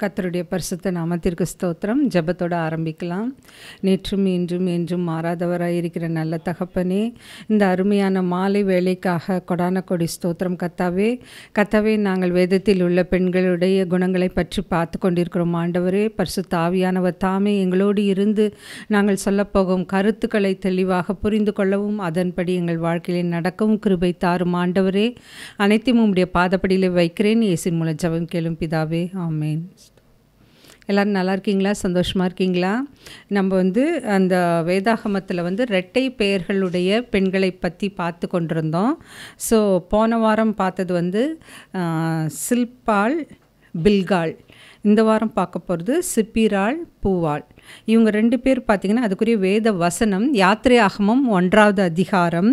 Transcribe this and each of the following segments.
கர்த்தருடைய பரிசுத்த நாமத்திற்கு ஸ்தோத்திரம். ஜெபத்தோட ஆரம்பிக்கலாம். நேற்றும் இன்றும் என்றும் மாறாதவராய் இருக்கிற நல்ல தகப்பனே, இந்த அருமையான மாலை வேளைக்காக கொடான கொடி ஸ்தோத்திரம் கர்த்தாவே. கர்த்தாவே, நாங்கள் வேதத்தில் உள்ள பெண்களுடைய குணங்களை பற்றி பார்த்து கொண்டிருக்கிறோம் ஆண்டவரே. பரிசுத்த ஆவியானவர் தாமே எங்களோடு இருந்து நாங்கள் சொல்லப்போகும் கருத்துக்களை தெளிவாக புரிந்து கொள்ளவும் அதன்படி எங்கள் வாழ்க்கையில் நடக்கவும் கிருபை தாரும் ஆண்டவரே. அனைத்தையும் உம்முடைய பாதப்படியில் வைக்கிறேன். இயேசுவின் மூலம் ஜெபம் கேளும் பிதாவே, ஆமேன். எல்லோரும் நல்லா இருக்கீங்களா? சந்தோஷமாக இருக்கீங்களா? நம்ம அந்த வேதாகமத்தில் இரட்டை பெயர்களுடைய பெண்களை பற்றி பார்த்து கொண்டிருந்தோம். ஸோ போன வாரம் பார்த்தது சில்பாள், பில்காள். இந்த வாரம் பார்க்க போகிறது சிப்பிராள், பூவாள். இவங்க 2 பேர் பார்த்திங்கன்னா அதுக்குரிய வேத வசனம் யாத்திரையாகமம் 1ஆவது அதிகாரம்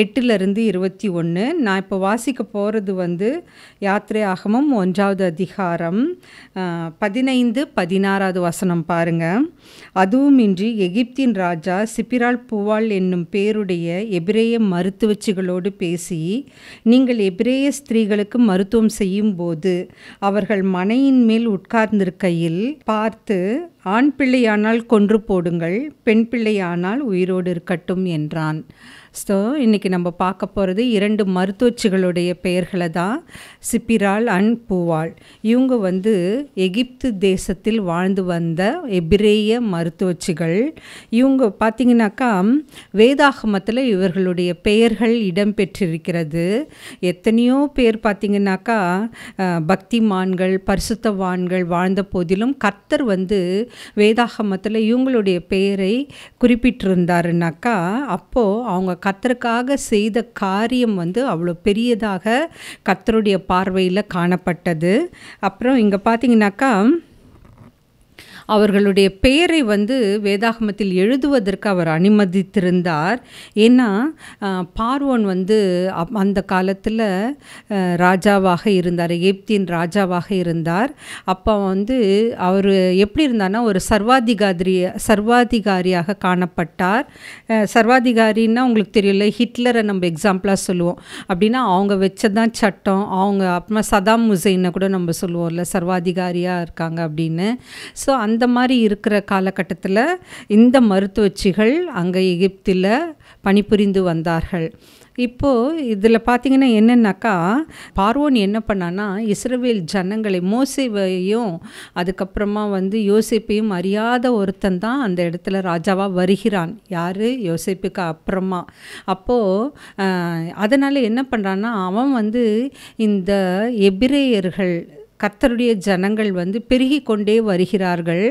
8-21. நான் இப்போ வாசிக்க போகிறது யாத்திரையாகமம் 1ஆவது அதிகாரம் 15-16 வசனம் பாருங்கள். அதுவுமின்றி எகிப்தின் ராஜா சிப்பிராள், பூவாள் என்னும் பேருடைய எபிரேய மருத்துவச்சிகளோடு பேசி, நீங்கள் எபிரேய ஸ்திரீகளுக்கு மருத்துவம் செய்யும் போது அவர்கள் மனையின் மேல் உட்கார்ந்திருக்கையில் பார்த்து, ஆண் பிள்ளையானால் கொன்று போடுங்கள், பெண் பிள்ளையானால் உயிரோடு இருக்கட்டும் என்றான். ஸோ இன்றைக்கி நம்ம பார்க்க போகிறது 2 மருத்துவச்சிகளுடைய பெயர்களை தான், சிப்பிராள் அண்ட் பூவாள். இவங்க எகிப்து தேசத்தில் வாழ்ந்து வந்த எபிரேய மருத்துவச்சிகள். இவங்க பார்த்திங்கனாக்கா வேதாகமத்தில் இவர்களுடைய பெயர்கள் இடம்பெற்றிருக்கிறது. எத்தனையோ பேர் பார்த்திங்கனாக்கா பக்திமான்கள், பரிசுத்தவான்கள் வாழ்ந்த போதிலும் கர்த்தர் வேதாகமத்தில் இவங்களுடைய பெயரை குறிப்பிட்டிருந்தாருனாக்கா, அப்போது அவங்க கர்த்தருக்காக செய்த காரியம் அவ்வளோ பெரியதாக கர்த்தருடைய பார்வையில் காணப்பட்டது. அப்புறம் இங்கே பார்த்தீங்கன்னாக்கா அவர்களுடைய பெயரை வேதாகமத்தில் எழுதுவதற்கு அவர் அனுமதித்திருந்தார். ஏன்னா பார்வோன் அந்த காலத்தில் ராஜாவாக இருந்தார், எகிப்தின் ராஜாவாக இருந்தார். அப்போ அவர் எப்படி இருந்தார்னா ஒரு சர்வாதிகாரியாக காணப்பட்டார். சர்வாதிகாரின்னா உங்களுக்கு தெரியல, ஹிட்லரை நம்ம எக்ஸாம்பிளாக சொல்லுவோம். அப்படின்னா அவங்க வச்சதான் சட்டம். அவங்க அப்புறமா சதாம் ஹுசைனை கூட நம்ம சொல்லுவோம்ல, சர்வாதிகாரியாக இருக்காங்க அப்படின்னு. ஸோ அந்த மாதிரி இருக்கிற காலகட்டத்தில் இந்த மருத்துவச்சிகள் அங்கே எகிப்தில் பணிபுரிந்து வந்தார்கள். இப்போது இதில் பார்த்திங்கன்னா என்னென்னாக்கா, பார்வோன் என்ன பண்ணான்னா இஸ்ரவேல் ஜனங்களை, மோசேவையும் அதுக்கப்புறமா யோசேப்பையும் அறியாத ஒருத்தன் தான் அந்த இடத்துல ராஜாவாக வருகிறான். யார்? யோசேப்புக்கு அப்புறமா. அப்போது அதனால் என்ன பண்ணுறான்னா, அவன் இந்த எபிரேயர்கள், கர்த்தருடைய ஜனங்கள் பெருகி கொண்டே வருகிறார்கள்.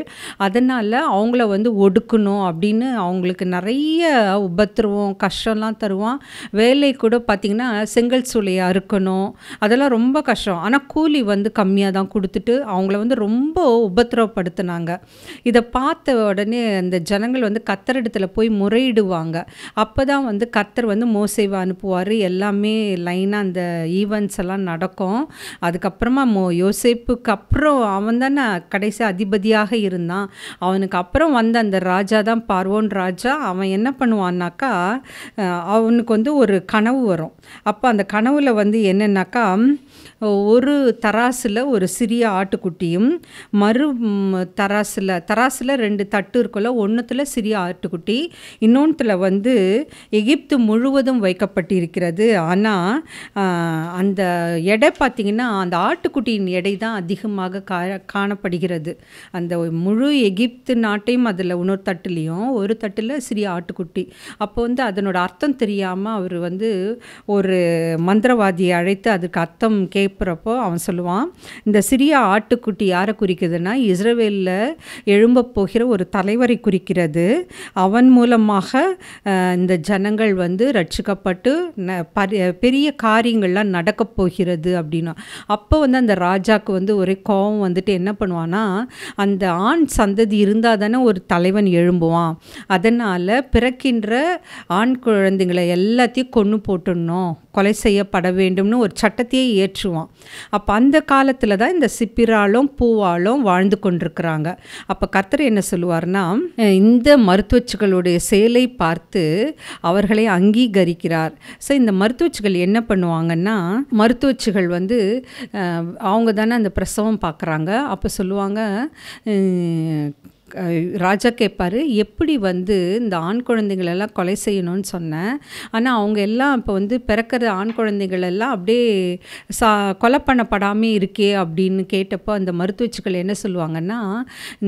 அதனால் அவங்கள ஒடுக்கணும் அப்படின்னு அவங்களுக்கு நிறைய உபத்திரவம், கஷ்டம்லாம் தருவான். வேலை கூட பார்த்திங்கன்னா செங்கல் சூளையை அறுக்கணும், அதெல்லாம் ரொம்ப கஷ்டம். ஆனால் கூலி கம்மியாக தான் கொடுத்துட்டு அவங்கள ரொம்ப உபத்திரவப்படுத்தினாங்க. இதை பார்த்த உடனே அந்த ஜனங்கள் கர்த்தரிடத்தில் போய் முறையிடுவாங்க. அப்போ தான் கர்த்தர் மோசேவை அனுப்புவார். எல்லாமே லைனாக அந்த ஈவெண்ட்ஸ் எல்லாம் நடக்கும். அதுக்கப்புறமா யோசேப்புக்கு அப்புறம் அவன் தானே கடைசி அதிபதியாக இருந்தான். அவனுக்கு அப்புறம் அந்த ராஜா தான் பார்வோன் ராஜா. அவன் என்ன பண்ணுவான்னாக்கா, அவனுக்கு ஒரு கனவு வரும். அப்போ அந்த கனவில் என்னன்னாக்கா, ஒரு தராசில் ஒரு சிறிய ஆட்டுக்குட்டியும், மறு தராசில் 2 தட்டு இருக்குல்ல, ஒன்றுத்தில் சிறிய ஆட்டுக்குட்டி, இன்னொன்றுத்தில் எகிப்து முழுவதும் வைக்கப்பட்டிருக்கிறது. ஆனால் அந்த எடை பார்த்திங்கன்னா அந்த ஆட்டுக்குட்டியின் எடை தான் அதிகமாக காணப்படுகிறது. அந்த முழு எகிப்து நாட்டையும் அதில் இன்னொரு தட்டுலேயும், ஒரு தட்டில் சிறிய ஆட்டுக்குட்டி. அப்போ அதனோட அர்த்தம் தெரியாமல் அவர் ஒரு மந்திரவாதியை அழைத்து அதுக்கு அர்த்தம் கேட்குறப்போ அவன் சொல்லுவான், இந்த சிறிய ஆட்டுக்குட்டி யாரை குறிக்குதுன்னா இஸ்ரவேலில் எழும்ப போகிற ஒரு தலைவரை குறிக்கிறது. அவன் மூலமாக இந்த ஜனங்கள் ரட்சிக்கப்பட்டு பெரிய காரியங்கள்லாம் நடக்கப் போகிறது அப்படின்னா. அப்போ அந்த ராஜாக்கு ஒரே கோபம் என்ன பண்ணுவான்னா, அந்த ஆண் சந்ததி இருந்தால் தானே ஒரு தலைவன் எழும்புவான். அதனால் பிறக்கின்ற ஆண் குழந்தைங்களை எல்லாத்தையும் கொன்று போட்டுடணும், கொலை செய்யப்பட வேண்டும்னு ஒரு சட்டத்தையே ஏற்றுவான். அப்போ அந்த காலத்தில் தான் இந்த சிப்பிராளும் பூவாளும் வாழ்ந்து கொண்டிருக்கிறாங்க. அப்போ கர்த்தர் என்ன சொல்லுவார்னா, இந்த மருத்துவச்சிகளுடைய செயலை பார்த்து அவர்களை அங்கீகரிக்கிறார். ஸோ இந்த மருத்துவச்சிகள் என்ன பண்ணுவாங்கன்னா, மருத்துவச்சிகள் அவங்க தானே அந்த பிரசவம் பார்க்குறாங்க. அப்போ சொல்லுவாங்க, ராஜா கேட்பார், எப்படி வந்து இந்த ஆண் குழந்தைங்களெல்லாம் கொலை செய்யணும்னு சொன்னேன், ஆனால் அவங்க எல்லாம் இப்போ வந்து பிறக்கிற ஆண் குழந்தைகளெல்லாம் அப்படியே கொலை பண்ணப்படாமே இருக்கே அப்படின்னு கேட்டப்போ அந்த மருத்துவச்சிகள் என்ன சொல்லுவாங்கன்னா,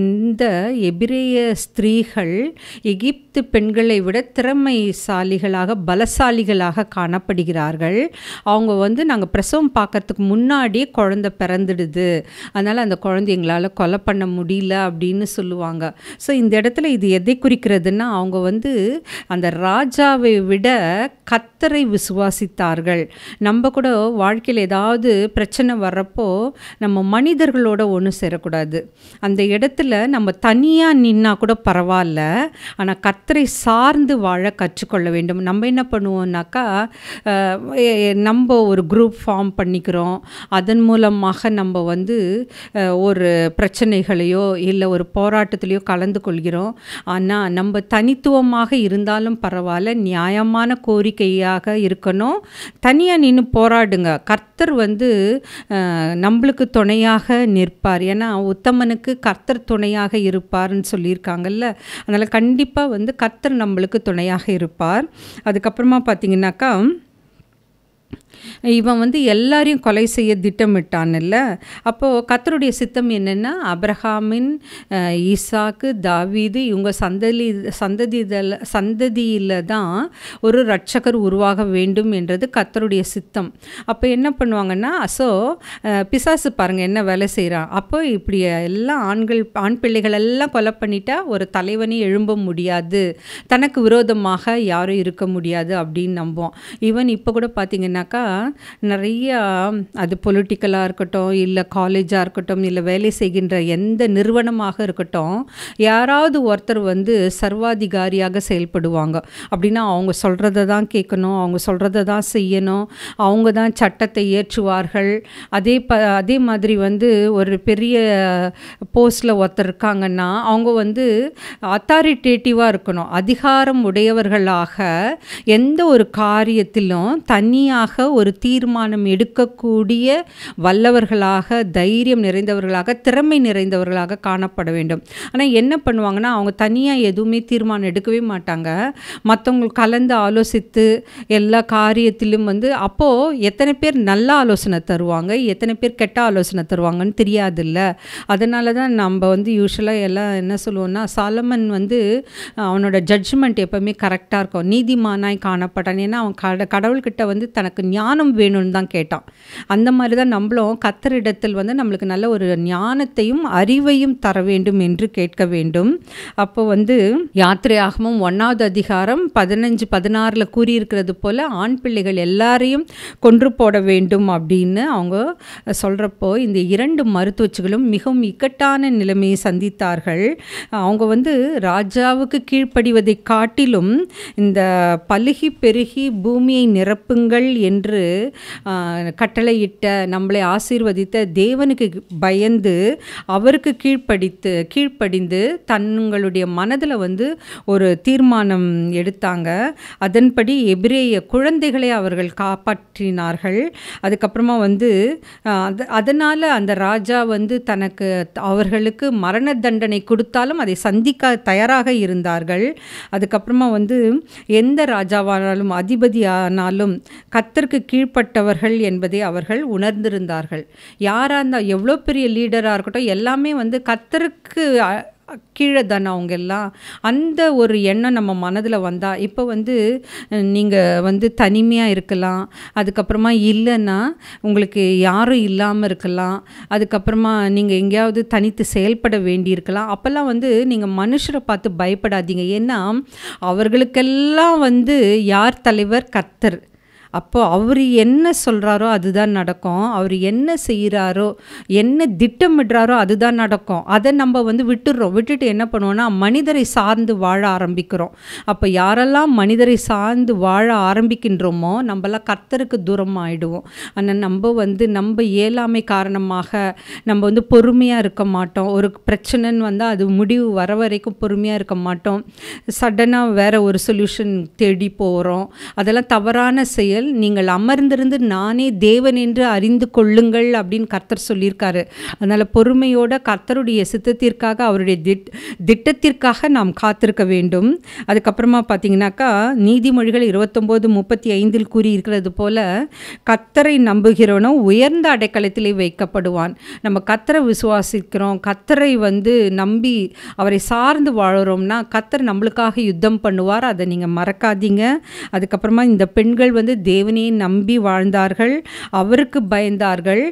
இந்த எபிரேய ஸ்திரீகள் எகிப்து பெண்களை விட திறமைசாலிகளாக பலசாலிகளாக காணப்படுகிறார்கள். அவங்க வந்து நாங்கள் பிரசவம் பார்க்கறதுக்கு முன்னாடியே குழந்தை பிறந்துடுது, அதனால் அந்த குழந்தை எங்களால் கொலை பண்ண முடியல அப்படின்னு சொல்லுவாங்க. ஸோ இந்த இடத்துல இது எதை குறிக்கிறதுன்னா, அவங்க வந்து அந்த ராஜாவை விட கர்த்தரை விசுவாசித்தார்கள். நம்ம கூட வாழ்க்கையில் ஏதாவது பிரச்சனை வர்றப்போ நம்ம மனிதர்களோட ஒன்றும் சேரக்கூடாது. அந்த இடத்துல நம்ம தனியாக நின்னா கூட பரவாயில்ல, ஆனால் கர்த்தரை சார்ந்து வாழ கற்றுக்கொள்ள வேண்டும். நம்ம என்ன பண்ணுவோம்னாக்கா, நம்ம ஒரு குரூப் ஃபார்ம் பண்ணிக்கிறோம், அதன் மூலமாக நம்ம வந்து ஒரு பிரச்சனைகளையோ இல்லை ஒரு போராட்டத்திலையோ கலந்து கொள்கிறோம். ஆனால் நம்ம தனித்துவமாக இருந்தாலும் பரவாயில்ல, நியாயமான கோரிக்கையாக இருக்கணும். தனியாக நின்று போராடுங்க, கர்த்தர் வந்து நம்மளுக்கு துணையாக நிற்பார். ஏன்னா உத்தமனுக்கு கர்த்தர் துணையாக இருப்பார்னு சொல்லியிருக்காங்கல்ல, அதனால் கண்டிப்பாக வந்து கர்த்தர் நம்மளுக்கு துணையாக இருப்பார். அதுக்கப்புறமா பார்த்திங்கனாக்கா, இவன் வந்து எல்லாரையும் கொலை செய்ய திட்டமிட்டான்ல. அப்போது கர்த்தருடைய சித்தம் என்னென்னா, அப்ரஹாமின், ஈசாக்கு, தாவீது இவங்க சந்ததியில் தான் ஒரு இரட்சகர் உருவாக வேண்டும் என்றது கர்த்தருடைய சித்தம். அப்போ என்ன பண்ணுவாங்கன்னா, பிசாசு பாருங்கள் என்ன வேலை செய்கிறான். அப்போ இப்படி எல்லாம் ஆண் பிள்ளைகள் எல்லாம் கொலை பண்ணிட்டா ஒரு தலைவனே எழும்ப முடியாது, தனக்கு விரோதமாக யாரும் இருக்க முடியாது அப்படின்னு நம்புவோம். ஈவன் இப்போ கூட பார்த்திங்கனாக்கா நிறையா அது பொலிட்டிக்கலாக இருக்கட்டும், இல்லை காலேஜாக இருக்கட்டும், இல்லை வேலை செய்கின்ற எந்த நிறுவனமாக இருக்கட்டும், யாராவது ஒருத்தர் வந்து சர்வாதிகாரியாக செயல்படுவாங்க. அப்படின்னா அவங்க சொல்கிறத தான் கேட்கணும், அவங்க சொல்கிறத தான் செய்யணும், அவங்க தான் சட்டத்தை இயற்றுவார்கள். அதே மாதிரி வந்து ஒரு பெரிய போஸ்டில் ஒருத்தர் இருக்காங்கன்னா அவங்க வந்து அத்தாரிட்டேட்டிவாக இருக்கணும், அதிகாரம் உடையவர்களாக எந்த ஒரு காரியத்திலும் தனியாக ஒரு தீர்மானம் எடுக்கக்கூடிய வல்லவர்களாக, தைரியம் நிறைந்தவர்களாக, திறமை நிறைந்தவர்களாக காணப்பட வேண்டும். ஆனால் என்ன பண்ணுவாங்கன்னா, அவங்க தனியாக எதுவுமே தீர்மானம் எடுக்கவே மாட்டாங்க, மற்றவங்க கலந்து ஆலோசித்து எல்லா காரியத்திலும் வந்து அப்போது எத்தனை பேர் நல்ல ஆலோசனை தருவாங்க, எத்தனை பேர் கெட்ட ஆலோசனை தருவாங்கன்னு தெரியாதுல்ல. அதனால தான் நம்ம வந்து யூஸ்வலாக எல்லாம் என்ன சொல்லுவோம்னா, சாலமன் வந்து அவனோட ஜட்ஜ்மெண்ட் எப்போவுமே கரெக்டாக இருக்கும், நீதிமானாய் காணப்பட்டான். ஏன்னா அவன் கடவுள்கிட்ட வந்து தனக்கு ஞானம் வேணும்னு தான் கேட்டான். அந்த மாதிரி தான் நம்மளும் கர்த்தரிடத்தில் வந்து நம்மளுக்கு நல்ல ஒரு ஞானத்தையும் அறிவையும் தர வேண்டும் என்று கேட்க வேண்டும். அப்போ வந்து யாத்திரையாகமம் 1வது அதிகாரம் 15-16 கூறியிருக்கிறது போல் ஆண் பிள்ளைகள் எல்லாரையும் கொன்று போட வேண்டும் அப்படின்னு அவங்க சொல்கிறப்போ இந்த 2 மருத்துவச்சிகளும் மிகவும் இக்கட்டான நிலைமையை சந்தித்தார்கள். அவங்க வந்து ராஜாவுக்கு கீழ்ப்படிவதை காட்டிலும் இந்த பலுகி பெருகி பூமியை நிரப்புங்கள் என்று கட்டளையிட்ட, நம்மளை ஆசீர்வதித்த தேவனுக்கு பயந்து அவருக்கு கீழ்ப்படிந்து தங்களுடைய மனதில் வந்து ஒரு தீர்மானம் எடுத்தாங்க. அதன்படி எபிரேய குழந்தைகளை அவர்கள் காப்பாற்றினார்கள். அதுக்கப்புறமா வந்து அதனால் அந்த ராஜா வந்து அவர்களுக்கு மரண தண்டனை கொடுத்தாலும் அதை சந்திக்க தயாராக இருந்தார்கள். அதுக்கப்புறமா வந்து எந்த ராஜாவானாலும் அதிபதியானாலும் கர்த்தருக்கு கீழ்ப்பட்டவர்கள் என்பதை அவர்கள் உணர்ந்திருந்தார்கள். யாராக இருந்தால் எவ்வளோ பெரிய லீடராக இருக்கட்டும், எல்லாமே வந்து கர்த்தருக்கு கீழே தானே அவங்க எல்லாம். அந்த ஒரு எண்ணம் நம்ம மனதில் வந்தால், இப்போ வந்து நீங்கள் வந்து தனிமையாக இருக்கலாம், அதுக்கப்புறமா இல்லைன்னா உங்களுக்கு யாரும் இல்லாமல் இருக்கலாம், அதுக்கப்புறமா நீங்கள் எங்கேயாவது தனித்து செயல்பட வேண்டியிருக்கலாம். அப்போல்லாம் வந்து நீங்கள் மனுஷரை பார்த்து பயப்படாதீங்க. ஏன்னா அவர்களுக்கெல்லாம் வந்து யார் தலைவர்? கர்த்தர். அப்போது அவர் என்ன சொல்கிறாரோ அதுதான் நடக்கும், அவர் என்ன செய்கிறாரோ என்ன திட்டமிடுறாரோ அதுதான் நடக்கும். அதை நம்ம வந்து விட்டுட்டு என்ன பண்ணுவோன்னா மனிதரை சார்ந்து வாழ ஆரம்பிக்கிறோம். அப்போ யாரெல்லாம் மனிதரை சார்ந்து வாழ ஆரம்பிக்கின்றோமோ நம்மளாம் கர்த்தருக்கு தூரம் ஆகிடுவோம். ஆனால் நம்ம இயலாமை காரணமாக நம்ம வந்து பொறுமையாக இருக்க மாட்டோம். ஒரு பிரச்சனைன்னு வந்தால் அது முடிவு வர வரைக்கும் பொறுமையாக இருக்க மாட்டோம். சடனாக வேறு ஒரு சொல்யூஷன் தேடி போகிறோம். அதெல்லாம் தவறான செயல். நீங்கள் அமர்ந்திருந்து நானே தேவன் என்று அறிந்து கொள்ளுங்கள் அப்படின்னு கர்த்தர் சொல்லியிருக்காரு. அதனால் பொறுமையோட கர்த்தருடைய சித்தத்திற்காக, அவருடைய திட்டத்திற்காக நாம் காத்திருக்க வேண்டும். அதுக்கப்புறமா பார்த்தீங்கன்னாக்கா நீதிமொழிகள் 29:35 கூறியிருக்கிறது போல, கர்த்தரை நம்புகிறவனோ உயர்ந்த அடைக்கலத்திலே வைக்கப்படுவான். நம்ம கர்த்தரை விசுவாசிக்கிறோம், கர்த்தரை நம்பி அவரை சார்ந்து வாழறோம்னா கர்த்தர் நம்மளுக்காக யுத்தம் பண்ணுவார். அதை நீங்கள் மறக்காதீங்க. அதுக்கப்புறமா இந்த பெண்கள் தேவனையே நம்பி வாழ்ந்தார்கள், அவருக்கு பயந்தார்கள்.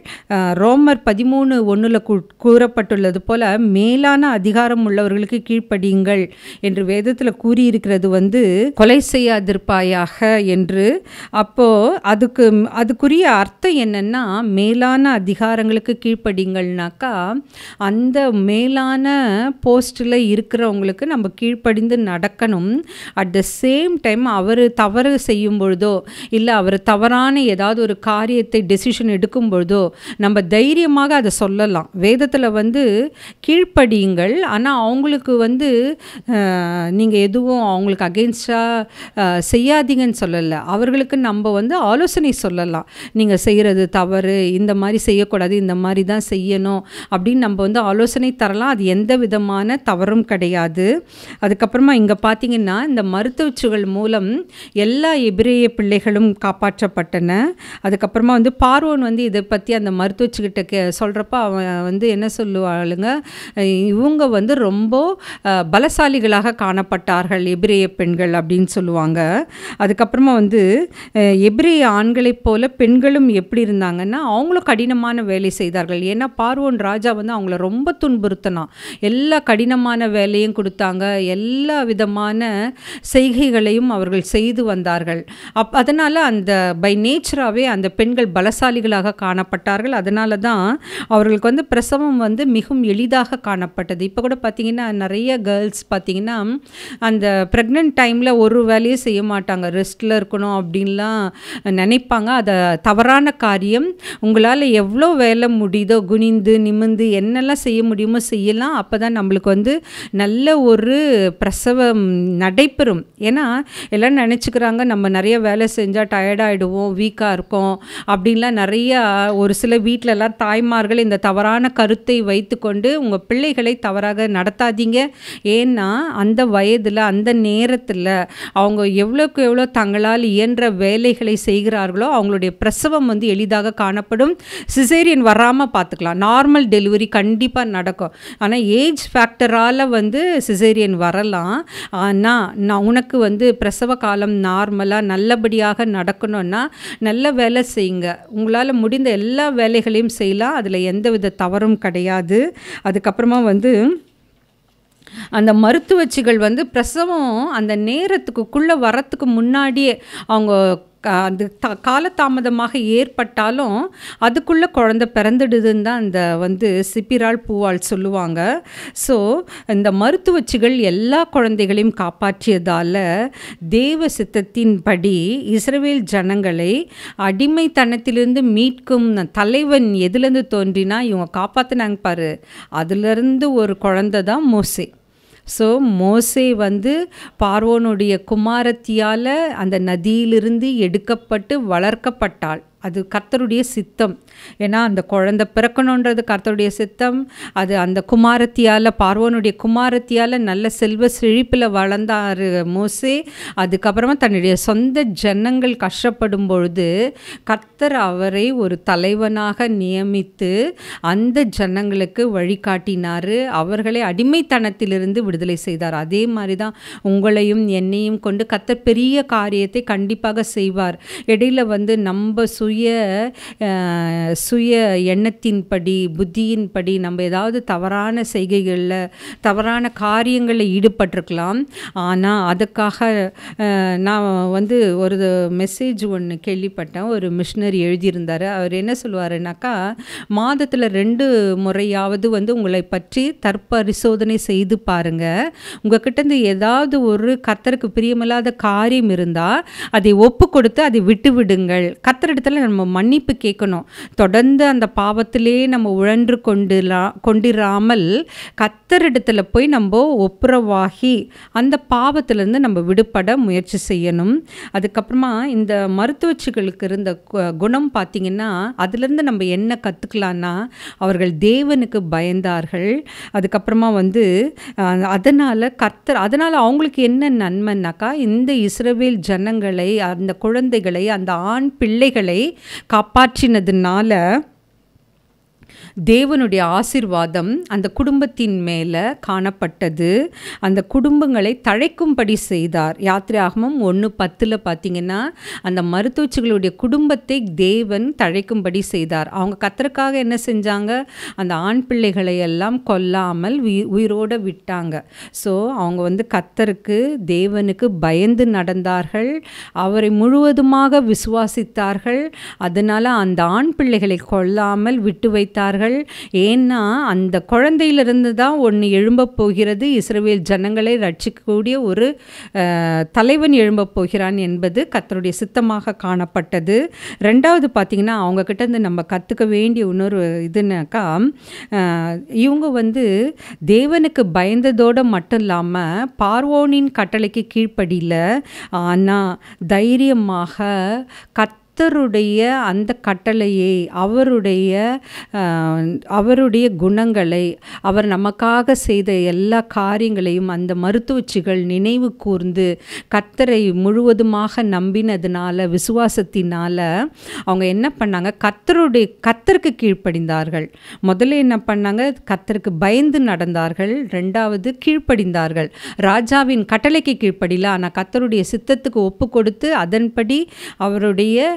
ரோமர் 13:1 கூறப்பட்டுள்ளது போல மேலான அதிகாரம் உள்ளவர்களுக்கு கீழ்ப்படியுங்கள் என்று வேதத்தில் கூறியிருக்கிறது கொலை செய்யாதிருப்பாயாக என்று. அப்போ அதுக்குரிய அர்த்தம் என்னன்னா, மேலான அதிகாரங்களுக்கு கீழ்ப்படிங்கள்னாக்கா அந்த மேலான போஸ்டில் இருக்கிறவங்களுக்கு நம்ம கீழ்ப்படிந்து நடக்கணும். அட் த சேம் டைம் அவர் தவறு செய்யும் பொழுதோ இல்லை அவர் தவறான ஏதாவது ஒரு காரியத்தை டெசிஷன் எடுக்கும் பொழுதோ நம்ம தைரியமாக அதை சொல்லலாம். வேதத்தில் கீழ்ப்படியுங்கள், ஆனால் அவங்களுக்கு நீங்கள் எதுவும் அவங்களுக்கு அகெயின்ஸ்டாக செய்யாதீங்கன்னு சொல்லலை. அவர்களுக்கு நம்ம ஆலோசனை சொல்லலாம். நீங்கள் செய்கிறது தவறு, இந்த மாதிரி செய்யக்கூடாது, இந்த மாதிரி தான் செய்யணும் அப்படின்னு நம்ம ஆலோசனை தரலாம். அது எந்த விதமான தவறும் கிடையாது. அதுக்கப்புறமா இங்கே பார்த்தீங்கன்னா இந்த மருத்துவச்சுகள் மூலம் எல்லா எபிரேய பிள்ளைகளும் காப்பாற்றப்பட்டன. அதுக்கப்புறமா பார்வோன் இதை பற்றி அந்த மருத்துவச்சுக்கிட்ட சொல்கிறப்ப அவன் என்ன சொல்லுவாளுங்க, இவங்க ரொம்ப பலசாலிகளாக காணப்பட்டார்கள் எபிரேய பெண்கள் அப்படின்னு சொல்லுவாங்க. அதுக்கப்புறமா எபிரேய ஆண்களைப் போல பெண்களும் எப்படி இருந்தாங்கன்னா அவங்களும் கடினமான வேலை செய்தார்கள். ஏன்னா பார்வோன் ராஜா அவங்கள ரொம்ப துன்புறுத்தினான். எல்லா கடினமான வேலையும் கொடுத்தாங்க, எல்லா விதமான செய்கைகளையும் அவர்கள் செய்து வந்தார்கள். அதனால் அந்த பை நேச்சராகவே அந்த பெண்கள் பலசாலிகளாக காணப்பட்டார்கள். அதனால தான் அவர்களுக்கு பிரசவம் மிகவும் எளிதாக காணப்பட்டது. இப்போ கூட பார்த்திங்கன்னா நிறைய கேர்ள்ஸ் பார்த்திங்கன்னா அந்த ப்ரெக்னென்ட் டைமில் ஒரு வேலையும் செய்ய மாட்டாங்க, ரெஸ்ட்டில் இருக்கணும் அப்படின்லாம் நினைப்பாங்க. அதை தவறான காரியம். உங்களால் எவ்வளோ வேலை முடியுதோ குனிந்து நிமிந்து என்னெல்லாம் செய்ய முடியுமோ செய்யலாம். அப்போ தான் நம்மளுக்கு நல்ல ஒரு பிரசவம் நடைபெறும். ஏன்னா எல்லாம் நினச்சிக்கிறாங்க நம்ம நிறைய வேலை செஞ்சால் டயர்டாகிடுவோம், வீக்காக இருக்கும் அப்படின்லாம் நிறையா ஒரு சில வீட்டிலலாம் தாய்மார்கள் இந்த தவறான கருத்தை வைத்துக்கொண்டு உங்கள் பிள்ளைகளை தவறாக நடத்தாதீங்க. ஏன்னா அந்த வயதில் அந்த நேரத்தில் அவங்க எவ்வளோக்கு எவ்வளோ தங்களால் இயன்ற வேலைகளை செய்கிறார்களோ அவங்களுடைய பிரசவம் எளிதாக காணப்படும். சிசேரியன் வராமல் பார்த்துக்கலாம், நார்மல் டெலிவரி கண்டிப்பாக நடக்கும். ஆனால் ஏஜ் ஃபேக்டரால் சிசேரியன் வரலாம். ஆனால் உனக்கு பிரசவ காலம் நார்மலாக நல்லபடியாக நடக்கணும்னா நல்ல வேலை செய்யுங்க. உங்களால் முடிந்த எல்லா வேலைகளையும் செய்யலாம், அதில் எந்தவித தவறும் கிடையாது. அதுக்கப்புறமா அந்த மருத்துவச்சிகள் பிரசவம் அந்த நேரத்துக்குள்ளே வரத்துக்கு முன்னாடியே அவங்க அந்த காலதாமதமாக ஏற்பட்டாலும் அதுக்குள்ளே குழந்தை பிறந்துடுதுன்னு தான் அந்த சிப்பிரால் பூவால் சொல்லுவாங்க. ஸோ இந்த மருத்துவச்சிகள் எல்லா குழந்தைகளையும் காப்பாற்றியதால் தேவ சித்தத்தின்படி இஸ்ரவேல் ஜனங்களை அடிமைத்தனத்திலிருந்து மீட்கும் தலைவன் எதுலேருந்து தோன்றினா இவங்க காப்பாற்றினாங்க பாரு, அதுலேருந்து ஒரு குழந்தை தான் மோசே. ஸோ மோசே பார்வோனுடைய குமாரத்தியால் அந்த நதியிலிருந்து எடுக்கப்பட்டு வளர்க்கப்பட்டாள். அது கர்த்தருடைய சித்தம். ஏன்னா அந்த குழந்தை பிறக்கணுன்றது கர்த்தருடைய சித்தம். அது அந்த குமாரத்தியால், பார்வோனுடைய குமாரத்தியால் நல்ல செல்வ செழிப்பில் வளர்ந்தார் மோசே. அதுக்கப்புறமா தன்னுடைய சொந்த ஜனங்கள் கஷ்டப்படும் பொழுது கர்த்தர் அவரை ஒரு தலைவனாக நியமித்து அந்த ஜனங்களுக்கு வழிகாட்டினார், அவர்களை அடிமைத்தனத்திலிருந்து விடுதலை செய்தார். அதே மாதிரி தான் உங்களையும் என்னையும் கொண்டு கர்த்தர் பெரிய காரியத்தை கண்டிப்பாக செய்வார். இடையில் நம்ம சுய எண்ணத்தின்படி புத்தியின்படி நம்ம ஏதாவது தவறான செய்கைகளில் தவறான காரியங்களில் ஈடுபட்டிருக்கலாம். ஆனால் அதுக்காக நான் ஒரு மெசேஜ் ஒன்று கேள்விப்பட்டேன். ஒரு மிஷினரி எழுதியிருந்தார். அவர் என்ன சொல்லுவாருனாக்கா, மாதத்தில் 2 முறையாவது உங்களை பற்றி தற்பரிசோதனை செய்து பாருங்கள். உங்ககிட்ட ஏதாவது ஒரு கர்த்தருக்கு பிரியமில்லாத காரியம் இருந்தால் அதை ஒப்பு கொடுத்து அதை விட்டு விடுங்கள். கர்த்தரிடத்தில் நம்ம மன்னிப்பு கேட்கணும். தொடர்ந்து அந்த பாவத்திலே நம்ம உழன்று கொண்டிராமல் கர்த்தரிடத்துல போய் நம்ம ஒப்புரவாகி அந்த பாவத்திலேருந்து நம்ம விடுபட முயற்சி செய்யணும். அதுக்கப்புறமா இந்த மருத்துவச்சிகளுக்கு இருந்த குணம் பார்த்திங்கன்னா, அதுலேருந்து நம்ம என்ன கற்றுக்கலான்னா, அவர்கள் தேவனுக்கு பயந்தார்கள். அதுக்கப்புறமா வந்து அதனால் அவங்களுக்கு என்ன நன்மைன்னாக்கா, இந்த இஸ்ரவேல் ஜனங்களை, அந்த குழந்தைகளை, அந்த ஆண் பிள்ளைகளை காப்பாற்றினதுனால தேவனுடைய ஆசீர்வாதம் அந்த குடும்பத்தின் மேலே காணப்பட்டது. அந்த குடும்பங்களை தழைக்கும்படி செய்தார். யாத்திராகமம் 1:10 பார்த்தீங்கன்னா, அந்த மருத்துவச்சிகளுடைய குடும்பத்தை தேவன் தழைக்கும்படி செய்தார். அவங்க கர்த்தருக்காக என்ன செஞ்சாங்க? அந்த ஆண் பிள்ளைகளை எல்லாம் கொல்லாமல் உயிரோடு விட்டாங்க. ஸோ அவங்க வந்து கர்த்தருக்கு, தேவனுக்கு பயந்து நடந்தார்கள். அவரை முழுவதுமாக விசுவாசித்தார்கள். அதனால் அந்த ஆண் பிள்ளைகளை கொல்லாமல் விட்டு வைத்தார்கள். ஏன்னா அந்த குழந்தையிலிருந்து தான் ஒன்று எழும்ப போகிறது. இஸ்ரவேல் ஜனங்களை ரட்சிக்கக்கூடிய ஒரு தலைவன் எழும்ப போகிறான் என்பது கர்த்தருடைய சித்தமாக காணப்பட்டது. ரெண்டாவது பார்த்திங்கன்னா, அவங்கக்கிட்ட இருந்து நம்ம கற்றுக்க வேண்டிய இன்னொரு இதுனாக்கா, இவங்க வந்து தேவனுக்கு பயந்ததோடு மட்டும் இல்லாமல் பார்வோனின் கட்டளைக்கு கீழ்ப்படியில, ஆனால் தைரியமாக கர்த்தருடைய அந்த கட்டளையை, அவருடைய குணங்களை, அவர் நமக்காக செய்த எல்லா காரியங்களையும் அந்த மருத்துவச்சிகள் நினைவு கூர்ந்து கர்த்தரை முழுவதுமாக நம்பினதுனால, விசுவாசத்தினால அவங்க என்ன பண்ணாங்க? கர்த்தருக்கு கீழ்ப்படிந்தார்கள். முதல்ல என்ன பண்ணாங்க? கர்த்தருக்கு பயந்து நடந்தார்கள். ரெண்டாவது கீழ்ப்படிந்தார்கள். ராஜாவின் கட்டளைக்கு கீழ்ப்படியல, ஆனால் கர்த்தருடைய சித்தத்துக்கு ஒப்பு கொடுத்து அதன்படி அவருடைய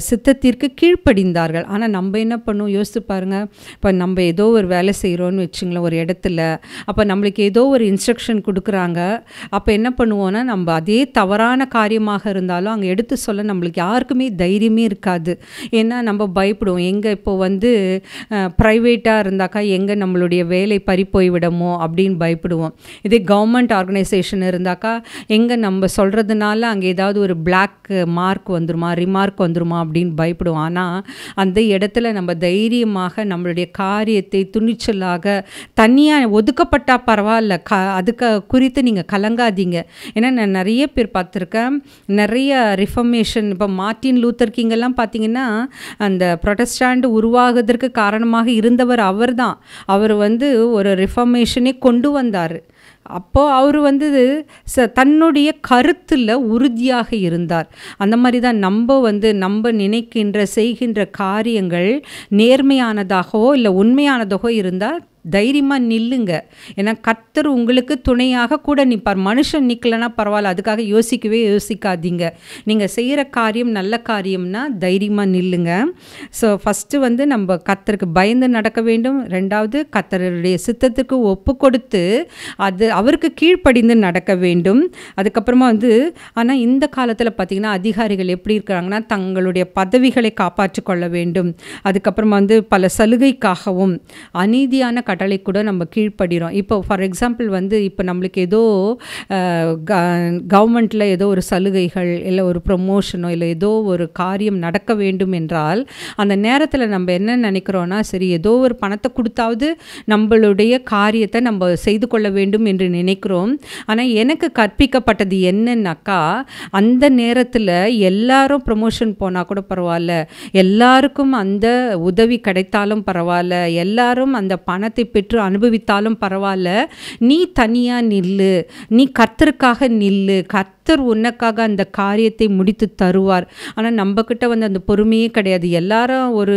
சித்தத்திற்கு கீழ்ப்படிந்தார்கள். ஆனால் நம்ம என்ன பண்ணுவோம்? யோசித்து பாருங்கள். இப்போ நம்ம ஏதோ ஒரு வேலை செய்கிறோன்னு வச்சுங்களேன் ஒரு இடத்துல, அப்போ நம்மளுக்கு ஏதோ ஒரு இன்ஸ்ட்ரக்ஷன் கொடுக்குறாங்க. அப்போ என்ன பண்ணுவோன்னா, நம்ம அதே தவறான காரியமாக இருந்தாலும் அங்கே எடுத்து சொல்ல நம்மளுக்கு யாருக்குமே தைரியமே இருக்காது. ஏன்னா நம்ம பயப்படுவோம். எங்கே இப்போ வந்து ப்ரைவேட்டாக இருந்தாக்கா எங்கே நம்மளுடைய வேலை பறி போய்விடுமோ அப்படின்னு பயப்படுவோம். இதே கவர்மெண்ட் ஆர்கனைசேஷன் இருந்தாக்கா எங்கே நம்ம சொல்கிறதுனால அங்கே ஏதாவது ஒரு பிளாக் மார்க் வந்துருமா, ரிமார்க் வந்துருமா அப்படின்னு பயப்படுவோம். ஆனால் அந்த இடத்துல நம்ம தைரியமாக நம்மளுடைய காரியத்தை துணிச்சலாக தனியாக ஒதுக்கப்பட்டால் பரவாயில்ல, அதுக்கு குறித்து நீங்கள் கலங்காதீங்க. ஏன்னா நான் நிறைய பேர் பார்த்துருக்கேன். நிறைய ரிஃபர்மேஷன், இப்போ மார்ட்டின் லூத்தர் கிங் எல்லாம் பார்த்தீங்கன்னா அந்த ப்ரொட்டஸ்டாண்ட் உருவாகுவதற்கு காரணமாக இருந்தவர் அவர் தான். அவர் வந்து ஒரு ரிஃபர்மேஷனே கொண்டு வந்தார். அப்போது அவர் வந்து தன்னுடைய கருத்தில் உறுதியாக இருந்தார். அந்த மாதிரி தான் நம்ம நினைக்கின்ற செய்கின்ற காரியங்கள் நேர்மையானதாகவோ இல்லை உண்மையானதாகவோ இருந்தால் தைரியமாக நில்லுங்க. ஏன்னா கர்த்தர் உங்களுக்கு துணையாக கூட நிற்பார். மனுஷன் நிற்கலைன்னா பரவாயில்ல, அதுக்காக யோசிக்காதீங்க. நீங்கள் செய்கிற காரியம் நல்ல காரியம்னா தைரியமாக நில்லுங்க. ஸோ ஃபஸ்ட்டு வந்து நம்ம கர்த்தருக்கு பயந்து நடக்க வேண்டும். ரெண்டாவது கர்த்தருடைய சித்தத்துக்கு ஒப்பு கொடுத்து அவருக்கு கீழ்ப்படிந்து நடக்க வேண்டும். அதுக்கப்புறமா வந்து ஆனால் இந்த காலத்தில் பார்த்திங்கன்னா அதிகாரிகள் எப்படி இருக்கிறாங்கன்னா, தங்களுடைய பதவிகளை காப்பாற்றி கொள்ள வேண்டும். அதுக்கப்புறமா வந்து பல சலுகைக்காகவும் அநீதியான கட்டளை கூட நம்ம கீழ்ப்படுகிறோம். இப்போ ஃபார் எக்ஸாம்பிள் வந்து இப்போ நம்மளுக்கு ஏதோ கவர்மெண்ட்டில் ஏதோ ஒரு சலுகைகள் இல்லை ஒரு ப்ரொமோஷனோ இல்லை ஏதோ ஒரு காரியம் நடக்க வேண்டும் என்றால் அந்த நேரத்தில் நம்ம என்ன நினைக்கிறோன்னா, சரி ஏதோ ஒரு பணத்தை கொடுத்தாவது நம்மளுடைய காரியத்தை நம்ம செய்து கொள்ள வேண்டும் என்று நினைக்கிறோம். ஆனால் எனக்கு கற்பிக்கப்பட்டது என்னன்னாக்கா, அந்த நேரத்தில் எல்லாரும் ப்ரொமோஷன் போனால் கூட பரவாயில்ல, எல்லாருக்கும் அந்த உதவி கிடைத்தாலும் பரவாயில்ல, எல்லாரும் அந்த பணத்தை பெற்று அனுபவித்தாலும் பரவாயில்ல, நீ தனியாக நில்லு, நீ கர்த்தருக்காக நில்லு, கர்த்தர் உனக்காக அந்த காரியத்தை முடித்து தருவார். ஆனால் நம்மக்கிட்ட வந்து அந்த பொறுமையே கிடையாது. எல்லாரும் ஒரு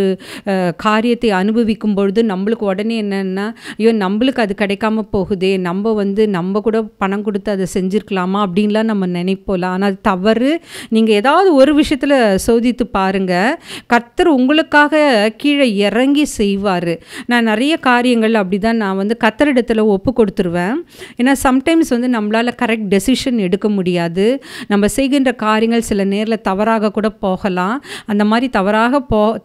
காரியத்தை அனுபவிக்கும் பொழுது நம்மளுக்கு உடனே என்னென்னா, ஐயோ நம்மளுக்கு அது கிடைக்காம போகுதே, நம்ம கூட பணம் கொடுத்து அதை செஞ்சுருக்கலாமா அப்படின்லாம் நம்ம நினைப்போல. ஆனால் அது தவறு. நீங்கள் ஏதாவது ஒரு விஷயத்தில் சோதித்து பாருங்கள், கர்த்தர் உங்களுக்காக கீழே இறங்கி செய்வார். நான் நிறைய காரியங்கள் அப்படி தான் நான் வந்து கர்த்தரிடத்தில் ஒப்பு கொடுத்துருவேன். ஏன்னா சம்டைம்ஸ் வந்து நம்மளால் கரெக்ட் டெசிஷன் எடுக்க முடியாது. முடியாது. நம்ம செய்கின்ற காரியங்கள் சில நேரில் தவறாக கூட போகலாம். அந்த மாதிரி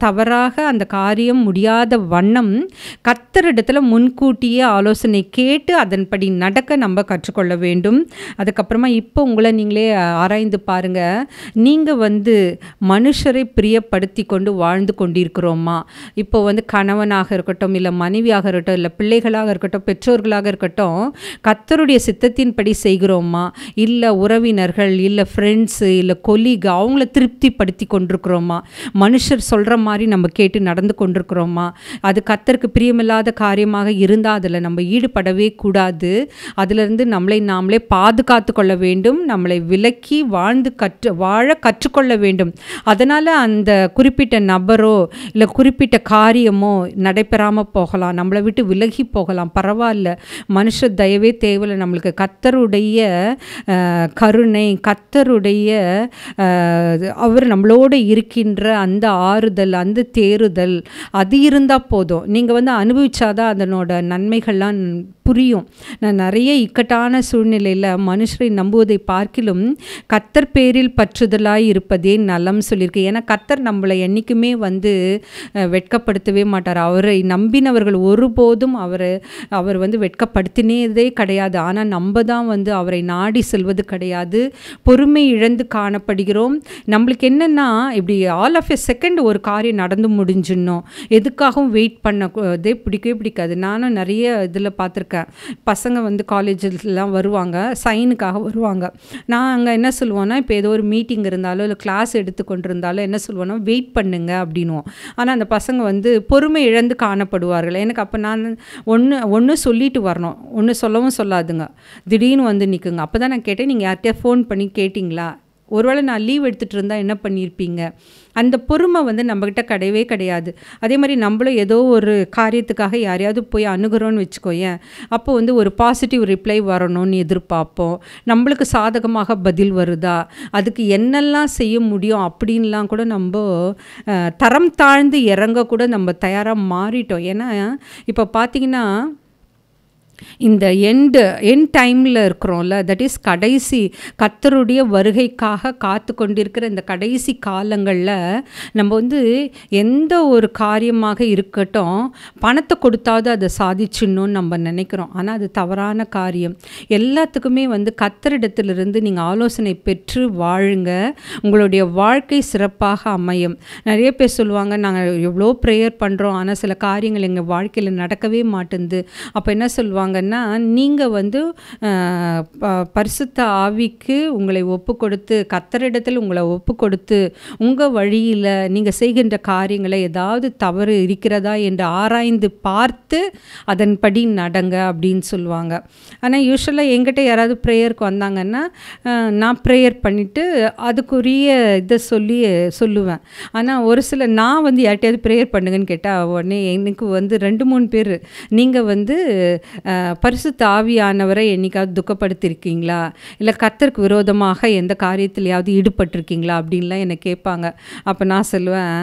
தவறாக அந்த காரியம் முடியாத வண்ணம் கர்த்தரிடத்தில் முன்கூட்டியே ஆலோசனை கேட்டு அதன்படி நடக்க நம்ம கற்றுக்கொள்ள வேண்டும். அதுக்கப்புறமா இப்போ உங்களை நீங்களே ஆராய்ந்து பாருங்க. நீங்கள் மனுஷரை பிரியப்படுத்தி கொண்டு வாழ்ந்து கொண்டிருக்கிறோமா? இப்போ கணவனாக இருக்கட்டும், இல்லை மனைவியாக இருக்கட்டும், இல்லை பிள்ளைகளாக இருக்கட்டும், பெற்றோர்களாக இருக்கட்டும், கர்த்தருடைய சித்தத்தின்படி செய்கிறோமா? இல்லை உறவினர்கள், இல்லை ஃப்ரெண்ட்ஸு, இல்லை கொலீக் அவங்கள திருப்திப்படுத்தி கொண்டிருக்கிறோமா? மனுஷர் சொல்கிற மாதிரி நம்ம கேட்டு நடந்து கொண்டிருக்கிறோமா? அது கர்த்தருக்கு பிரியமில்லாத காரியமாக இருந்தால் அதில் நம்ம ஈடுபடவே கூடாது. அதிலிருந்து நம்மளை நாமளே பாதுகாத்து கொள்ள வேண்டும். நம்மளை விலக்கி வாழ கற்றுக்கொள்ள வேண்டும். அதனால் அந்த குறிப்பிட்ட நபரோ இல்லை குறிப்பிட்ட காரியமோ நடைபெறாமல் போகலாம், நம்மளை விட்டு விலகி போகலாம், பரவாயில்ல. மனுஷ தயவே தேவையில்லை. நம்மளுக்கு கர்த்தருடைய கருணை, கர்த்தருடைய அவர் நம்மளோடு இருக்கின்ற அந்த ஆறுதல், அந்த தேறுதல், அது இருந்தால் போதும். நீங்கள் அனுபவிச்சாதான் அதனோட நன்மைகள்லாம் புரியும். நான் நிறைய இக்கட்டான சூழ்நிலையில் மனுஷரை நம்புவதை பார்க்கிலும் கர்த்தர் பேரில் பற்றுதலாய் இருப்பதே நலம் சொல்லியிருக்கு. ஏன்னா கர்த்தர் நம்மளை என்றைக்குமே வெட்கப்படுத்தவே மாட்டார். அவரை நம்பினவர்கள் ஒருபோதும் அவர் வெட்கப்படுத்தினதே கிடையாது. ஆனால் நம்ம தான் அவரை நாடி செல்வது கிடையாது. பொறுமை இழந்து காணப்படுகிறோம். நம்மளுக்கு என்னென்னா, இப்படி ஆல் ஆஃப் எ செகண்ட் ஒரு காரியம் நடந்து முடிஞ்சிடணும், எதுக்காகவும் வெயிட் பண்ணதே பிடிக்கவே பிடிக்காது. நானும் நிறைய இதில் பார்த்துருக்கேன். பசங்க காலேஜிலாம் வருவாங்க, சைனுக்காக வருவாங்க. நான் அங்கே என்ன சொல்லுவோன்னா, இப்போ ஏதோ ஒரு மீட்டிங் இருந்தாலும் இல்லை கிளாஸ் எடுத்துக்கொண்டு இருந்தாலும் என்ன சொல்லுவோன்னா, வெயிட் பண்ணுங்க அப்படின்வோம். ஆனால் அந்த பசங்க பொறுமை இழந்து காணப்படுவார்கள். எனக்கு அப்போ நான் ஒன்று சொல்லிட்டு வரணும், ஒன்று சொல்லவும் சொல்லாதுங்க, திடீர்னு நிற்குங்க. அப்போ தான் நான் கேட்டேன், நீங்கள் யார்கிட்டயா ஃபோன் பண்ணி கேட்டிங்களா? ஒருவேளை நான் லீவ் எடுத்துகிட்டு இருந்தால் என்ன பண்ணியிருப்பீங்க? அந்த பொறுமை நம்மக்கிட்ட கிடையவே கிடையாது. அதே மாதிரி நம்மளும் ஏதோ ஒரு காரியத்துக்காக யாரையாவது போய் அணுகிறோன்னு வச்சுக்கோயேன், அப்போ ஒரு பாசிட்டிவ் ரிப்ளை வரணும்னு எதிர்பார்ப்போம். நம்மளுக்கு சாதகமாக பதில் வருதா, அதுக்கு என்னெல்லாம் செய்ய முடியும் அப்படின்லாம் கூட நம்ம தரம் தாழ்ந்து இறங்க கூட நம்ம தயாராக மாறிட்டோம். ஏன்னா இப்போ பார்த்திங்கன்னா, இந்த எண்ட் டைமில் இருக்கிறோம்ல, தட் இஸ் கடைசி கர்த்தருடைய வருகைக்காக காத்து கொண்டிருக்கிற இந்த கடைசி காலங்களில் நம்ம எந்த ஒரு காரியமாக இருக்கட்டும், பணத்தை கொடுத்தாவது அதை சாதிச்சிடணும்னு நம்ம நினைக்கிறோம். ஆனால் அது தவறான காரியம். எல்லாத்துக்குமே கர்த்தரிடத்திலிருந்து நீங்கள் ஆலோசனை பெற்று வாழுங்க. உங்களுடைய வாழ்க்கை சிறப்பாக அமையும். நிறைய பேர் சொல்லுவாங்க, நாங்கள் எவ்வளோ ப்ரேயர் பண்ணுறோம், ஆனால் சில காரியங்கள் எங்கள் வாழ்க்கையில் நடக்கவே மாட்டேங்குது. அப்போ என்ன சொல்லுவாங்க, நீங்கள் பரிசுத்த ஆவிக்கு உங்களை ஒப்பு கொடுத்து, கர்த்தரிடத்தில் உங்களை ஒப்பு கொடுத்து, உங்கள் வழியில் நீங்கள் செய்கின்ற காரியங்களை ஏதாவது தவறு இருக்கிறதா என்று ஆராய்ந்து பார்த்து அதன்படி நடங்க அப்படின்னு சொல்லுவாங்க. ஆனால் யூஸ்வலாக என்கிட்ட யாராவது ப்ரேயருக்கு வந்தாங்கன்னா, நான் ப்ரேயர் பண்ணிவிட்டு அதுக்குரிய இதை சொல்லுவேன். ஆனால் ஒரு சில நான் யார்கிட்டையாவது ப்ரேயர் பண்ணுங்கன்னு கேட்டால் உடனே எனக்கு 2-3 பேர், நீங்கள் பரிசுத்த ஆவியானவரை என்னைக்காவது துக்கப்படுத்திருக்கீங்களா, இல்லை கர்த்தருக்கு விரோதமாக எந்த காரியத்திலையாவது ஈடுபட்டிருக்கீங்களா அப்படின்லாம் என்னை கேட்பாங்க. அப்போ நான் சொல்லுவேன்,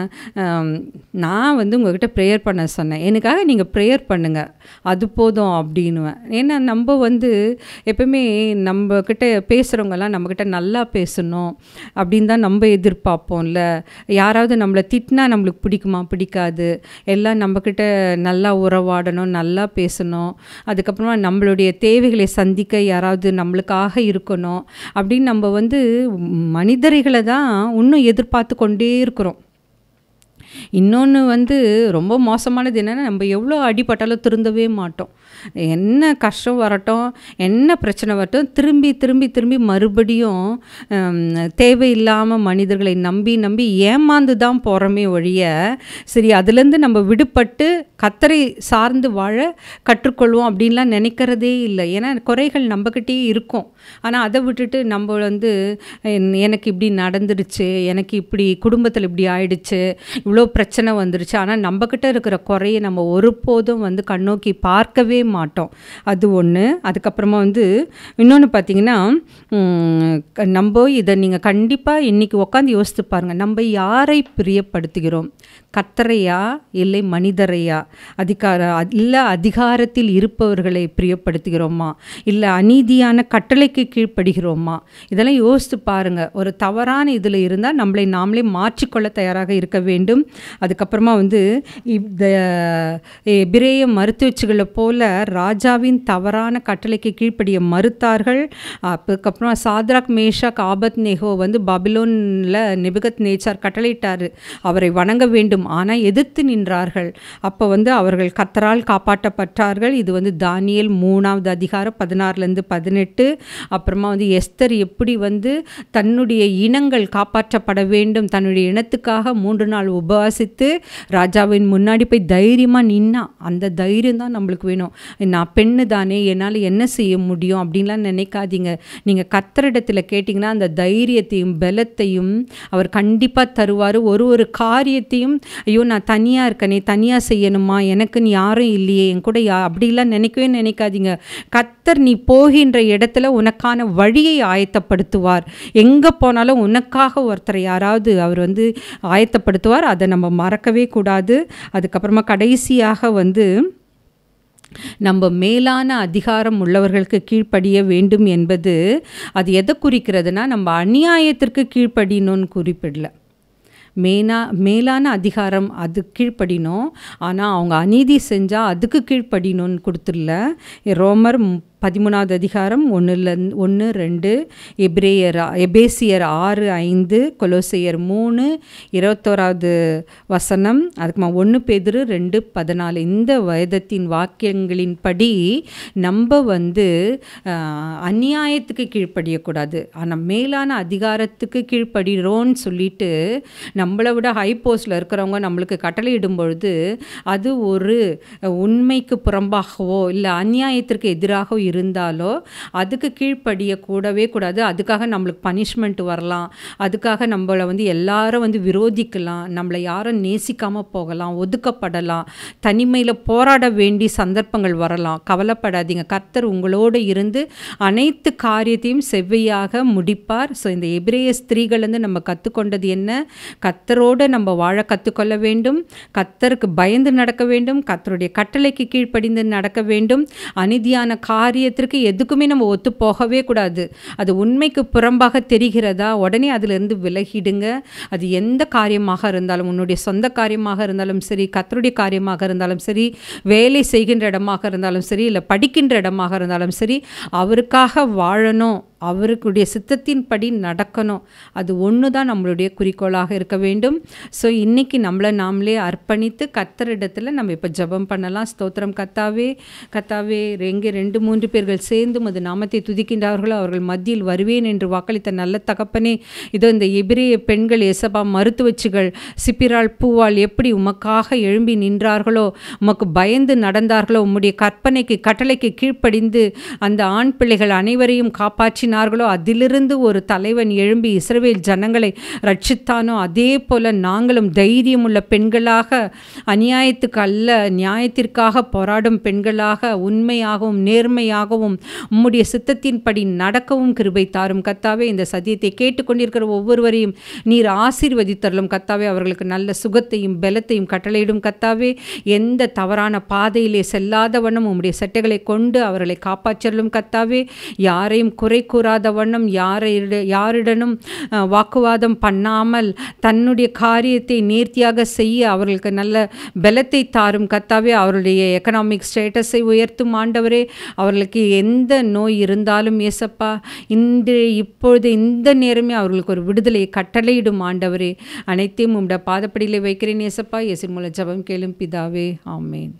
நான் உங்கள்கிட்ட ப்ரேயர் பண்ண சொன்னேன், எனக்காக நீங்கள் ப்ரேயர் பண்ணுங்கள், அது போதும் அப்படின்னுவேன். ஏன்னா நம்ம எப்பவுமே நம்மக்கிட்ட பேசுகிறவங்கெல்லாம் நம்மக்கிட்ட நல்லா பேசணும் அப்படின்னு தான் நம்ம எதிர்பார்ப்போம்ல. யாராவது நம்மளை திட்டினா நம்மளுக்கு பிடிக்குமா? பிடிக்காது. எல்லாம் நம்மக்கிட்ட நல்லா உறவாடணும், நல்லா பேசணும், அதுக்கப்புறமா நம்மளுடைய தேவைகளை சந்திக்க யாராவது நம்மளுக்காக இருக்கணும் அப்படின்னு நம்ம மனிதர்களை தான் இன்னும் எதிர்பார்த்து கொண்டே இருக்கிறோம். இன்னொன்று ரொம்ப மோசமானது என்னென்னா, நம்ம எவ்வளோ அடிபட்டாலும் திருந்தவே மாட்டோம். என்ன கஷ்டம் வரட்டும், என்ன பிரச்சனை வரட்டும், திரும்பி திரும்பி திரும்பி மறுபடியும் தேவையில்லாமல் மனிதர்களை நம்பி ஏமாந்து தான் போகிறோமே ஒழிய, சரி அதுலேருந்து நம்ம விடுபட்டு கர்த்தரை சார்ந்து வாழ கற்றுக்கொள்வோம் அப்படின்லாம் நினைக்கிறதே இல்லை. ஏன்னா குறைகள் நம்மக்கிட்டே இருக்கும். ஆனால் அதை விட்டுட்டு நம்ம எனக்கு இப்படி நடந்துடுச்சு, எனக்கு இப்படி குடும்பத்தில் இப்படி ஆயிடுச்சு, இவ்வளோ பிரச்சனை வந்துருச்சு, ஆனால் நம்மக்கிட்ட இருக்கிற குறையை நம்ம ஒருபோதும் கண்ணோக்கி பார்க்கவே மாட்டோம். அது ஒன்று. அதுக்கப்புறமா வந்து இன்னொன்று பார்த்தீங்கன்னா, நம்ம இதை நீங்கள் கண்டிப்பாக இன்றைக்கி உட்காந்து யோசித்து பாருங்கள். நம்ம யாரை பிரியப்படுத்துகிறோம்? கர்த்தரையா இல்லை மனிதரையா? இல்லை அதிகாரத்தில் இருப்பவர்களை பிரியப்படுத்துகிறோமா? இல்லை அநீதியான கட்டளைக்கு கீழ்ப்படுகிறோமா? இதெல்லாம் யோசித்து பாருங்கள். ஒரு தவறான இதில் இருந்தால் நம்மளை நாமளே மாற்றிக்கொள்ள தயாராக இருக்க வேண்டும். அதுக்கப்புறமா வந்து இந்த எபிரேய மருத்துவச்சிகளை போல ராஜாவின் தவறான கட்டளைக்கு கீழ்ப்படிய மறுத்தார்கள். அதுக்கப்புறமா சாத்ராக், மேஷாக், ஆபத்நேகோ வந்து பாபிலோனில் நேபுகத்நேச்சார் கட்டளையிட்டார், அவரை வணங்க வேண்டும். ஆனால் எதிர்த்து நின்றார்கள். அப்போ வந்து அவர்கள் கர்த்தரால் காப்பாற்றப்பட்டார்கள். இது வந்து தானியேல் 3வது அதிகாரம் 16-18. அப்புறமா வந்து எஸ்தர் எப்படி வந்து தன்னுடைய இனங்கள் காப்பாற்றப்பட வேண்டும், தன்னுடைய இனத்துக்காக 3 நாள் உபவாசித்து ராஜாவின் முன்னாடி போய் தைரியமாக நின்னா. அந்த தைரியம் தான் நம்மளுக்கு வேணும். நான் பெண்ணு தானே, என்னால் என்ன செய்ய முடியும் அப்படின்லாம் நினைக்காதீங்க. நீங்கள் கர்த்தரிடத்தில் கேட்டிங்கன்னா அந்த தைரியத்தையும் பலத்தையும் அவர் கண்டிப்பாக தருவார். ஒரு காரியத்தையும் ஐயோ நான் தனியாக இருக்கனே, தனியாக செய்யணுமா, எனக்குன்னு யாரும் இல்லையே, என் கூட அப்படிலாம் நினைக்கவே நினைக்காதீங்க. கர்த்தர் நீ போகின்ற இடத்துல உனக்கான வழியை ஆயத்தப்படுத்துவார். எங்கே போனாலும் உனக்காக ஒருத்தர் யாராவது அவர் வந்து ஆயத்தப்படுத்துவார். அதை நம்ம மறக்கவே கூடாது. அதுக்கப்புறமா கடைசியாக வந்து நம்ம மேலான அதிகாரம் உள்ளவர்களுக்கு கீழ்ப்படிய வேண்டும் என்பது அது எதை குறிக்கிறதுனா, நம்ம அநியாயத்திற்கு கீழ்ப்படியணும்னு குறிப்பிடல. மேலான அதிகாரம் அது கீழ்ப்படினோம். ஆனால் அவங்க அநீதி செஞ்சால் அதுக்கு கீழ்ப்படினோன்னு கொடுத்துடல. ரோமர் 13வது அதிகாரம் 1-2, எபேசியர் 6-5, கொலோசையர் 3:21 வசனம், அதுக்குமா 1 பேதுரு 2:14. இந்த வேதத்தின் வாக்கியங்களின்படி நம்ம வந்து அநியாயத்துக்கு கீழ்ப்படியக்கூடாது. ஆனால் மேலான அதிகாரத்துக்கு கீழ்ப்படுகிறோன்னு சொல்லிட்டு நம்மளை விட ஹை போஸ்டில் இருக்கிறவங்க நம்மளுக்கு கட்டளையிடும் பொழுது அது ஒரு உண்மைக்கு புறம்பாகவோ இல்லை அநியாயத்திற்கு எதிராக இருந்தாலோ அதுக்கு கீழ்ப்படிய கூடவே கூடாது. அதுக்காக நம்மளுக்கு பனிஷ்மெண்ட் வரலாம், அதுக்காக நம்மளை வந்து எல்லாரும் வந்து விரோதிக்கலாம், நம்மளை யாரும் நேசிக்காமல் போகலாம், ஒதுக்கப்படலாம், தனிமையில் போராட வேண்டிய சந்தர்ப்பங்கள் வரலாம். கவலைப்படாதீங்க, கர்த்தர் உங்களோடு இருந்து அனைத்து காரியத்தையும் செவ்வையாக முடிப்பார். ஸோ இந்த எபிரேய ஸ்திரீகள்லேருந்து நம்ம கற்றுக்கொண்டது என்ன? கர்த்தரோடு நம்ம வாழ கற்றுக்கொள்ள வேண்டும், கர்த்தருக்கு பயந்து நடக்க வேண்டும், கர்த்தருடைய கட்டளைக்கு கீழ்ப்படிந்து நடக்க வேண்டும். அநீதியான காரியத்திற்கு எதுக்குமே நம்ம ஒத்து போகவே கூடாது. அது உண்மைக்கு புறம்பாக தெரிகிறதா உடனே அதிலிருந்து விலகிடுங்க. அது எந்த காரியமாக இருந்தாலும், உன்னுடைய சொந்த காரியமாக இருந்தாலும் சரி, கர்த்தருடைய காரியமாக இருந்தாலும் சரி, வேலை செய்கின்ற இடமாக இருந்தாலும் சரி, இல்லை படிக்கின்ற இடமாக இருந்தாலும் சரி, அவருக்காக வாழணும், அவருக்குடைய சித்தத்தின்படி நடக்கணும். அது ஒன்று தான் நம்மளுடைய குறிக்கோளாக இருக்க வேண்டும். ஸோ இன்றைக்கி நம்மளை நாமளே அர்ப்பணித்து கர்த்தரிடத்தில் நம்ம இப்போ ஜெபம் பண்ணலாம். ஸ்தோத்திரம் கர்த்தாவே, கர்த்தாவே, எங்கே 2-3 பேர்கள் சேர்ந்து உமது நாமத்தை துதிக்கின்றார்களோ அவர்கள் மத்தியில் வருவேன் என்று வாக்களித்த நல்ல தகப்பனே, இதோ இந்த எபிரேய பெண்கள் எசபா மருத்துவச்சிகள் சிப்பிராள் பூவால் எப்படி உமக்காக எழும்பி நின்றார்களோ, உமக்கு பயந்து நடந்தார்களோ, உம்முடைய கற்பனைக்கு கட்டளைக்கு கீழ்ப்படிந்து அந்த ஆண் பிள்ளைகள் அனைவரையும் காப்பாற்றினார்களோ, அதிலிருந்து ஒரு தலைவன் எழும்பி இஸ்ரவேல் ஜனங்களை ரட்சித்தானோ, அதே போல நாங்களும் தைரியமுள்ள பெண்களாக, அநியாயத்துக்கு அல்ல நியாயத்திற்காக போராடும் பெண்களாக, உண்மையாகவும் நேர்மையாகவும் உம்முடைய சித்தத்தின்படி நடக்கவும் கிருபை தாரும் கர்த்தாவே. இந்த சத்தியத்தை கேட்டுக்கொண்டிருக்கிற ஒவ்வொருவரையும் நீர் ஆசீர்வதித்தருளும் கர்த்தாவே. அவர்களுக்கு நல்ல சுகத்தையும் பலத்தையும் கட்டளையிடும் கர்த்தாவே. எந்த தவறான பாதையிலே செல்லாத வண்ணம் உம்முடைய சட்டைகளை கொண்டு அவர்களை காப்பாற்றலும் கர்த்தாவே. யாரையும் குறை கூறாத வண்ணம், யாரிடனும் வாக்குவாதம் பண்ணாமல் தன்னுடைய காரியத்தை நேர்த்தியாக செய்ய அவர்களுக்கு நல்ல பலத்தை தாரும் கர்த்தாவே. அவருடைய எக்கனாமிக் ஸ்டேட்டஸை உயர்த்தும் ஆண்டவரே. அவர்களுக்கு எந்த நோய் இருந்தாலும் ஏசப்பா, இப்பொழுது இந்த நேரமே அவர்களுக்கு ஒரு விடுதலையை கட்டளையிடும் ஆண்டவரே. அனைத்தையும் உம்முடைய பாதப்படியிலே வைக்கிறேன் ஏசப்பா. இயேசுவின் மூலம் ஜெபம் கேளும் பிதாவே, ஆமென்.